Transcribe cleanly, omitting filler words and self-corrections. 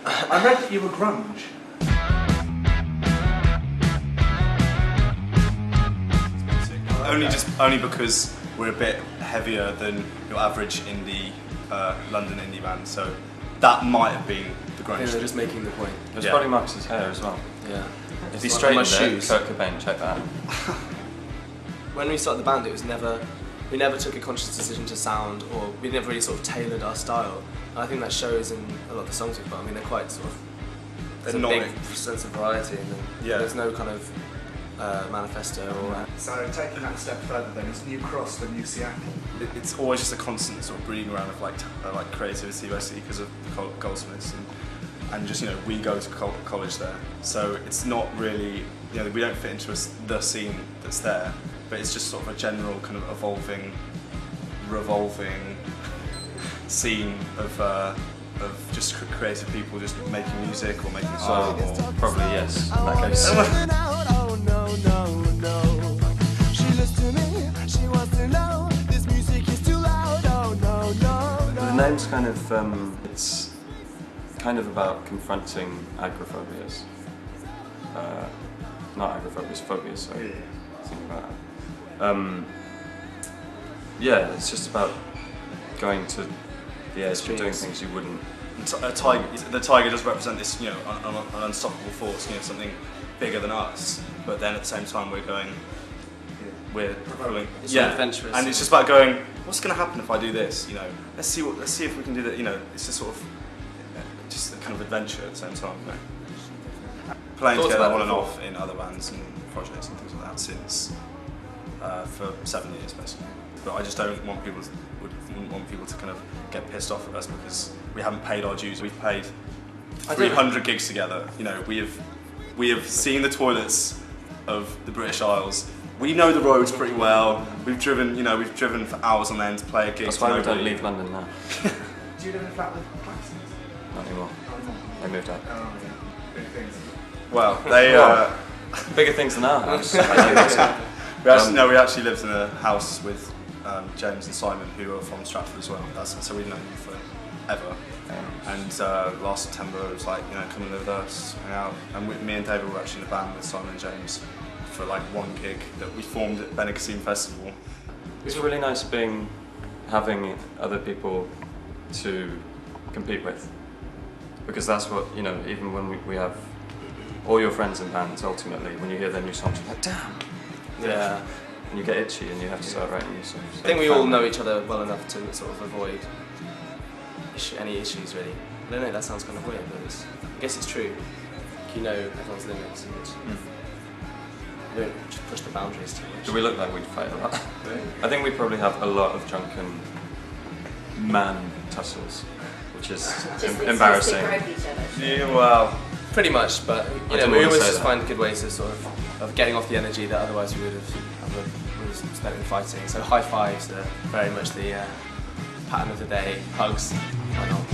I read that you were grunge. Only because we're a bit heavier than your average indie London indie band, so that might have been the grunge. I think they're just making the point. It was probably Marcus's hair as well. Yeah. If he straightened it, Kurt Cobain, check that. When we started the band, it was we never took a conscious decision to sound, or we never really sort of tailored our style. And I think that shows in a lot of the songs we've got. I mean, they're quite sort of, there's a big sense of variety in them. There's no kind of manifesto or... So taking that a step further then, is New Cross the new Seattle? It's always just a constant sort of breeding around of like creativity, basically, because of Goldsmiths and just, you know, we go to college there, so it's not really, you know, we don't fit into the scene that's there, but it's just sort of a general kind of revolving scene of just creative people just making music or making art. So probably yes, in that case. The name's kind of, it's kind of about confronting agrophobias. Not agrophobias, phobias, sorry. Think about that. Yeah, it's just about going to the edge and doing things you wouldn't. The tiger does represent this, you know, an unstoppable force, you know, something bigger than us. But then at the same time, we're pulling, adventurous, and it's just about going, what's going to happen if I do this? You know, let's see if we can do that. You know, it's just sort of just a kind of adventure at the same time. You know? Playing together on and off in other bands and projects and things like that since for 7 years basically. But I just don't want people to kind of get pissed off at us because we haven't paid our dues. We've paid 300 gigs together. You know, we have seen the toilets of the British Isles. We know the roads pretty well. We've driven for hours on end to play a gig. That's why we don't leave London now. Do you live in a flat with Claxons? Not anymore. They moved out. Oh yeah, big things. Well, they bigger things than our house. we actually lived in a house with James and Simon, who are from Stratford as well. So we've known them forever. And last September it was like, you know, come and live with us, hang out. And me and David were actually in a band with Simon and James for like one gig that we formed at Benicassim Festival. It's really nice having other people to compete with, because that's what, you know, even when we have all your friends in bands, ultimately, when you hear their new songs, you're like, damn! Yeah. And you get itchy and you have to start writing new songs. I think we all know each other well enough to sort of avoid any issues, really. I don't know, that sounds kind of weird, but I guess it's true. You know everyone's limits and you don't just push the boundaries too much. Do we look like we'd fight a lot? I think we probably have a lot of drunken man tussles, which is embarrassing. Yeah, well, pretty much, but you know, we always just find good ways of getting off the energy that otherwise we would have spent in fighting. So high fives are very much the pattern of the day. Hugs, why not?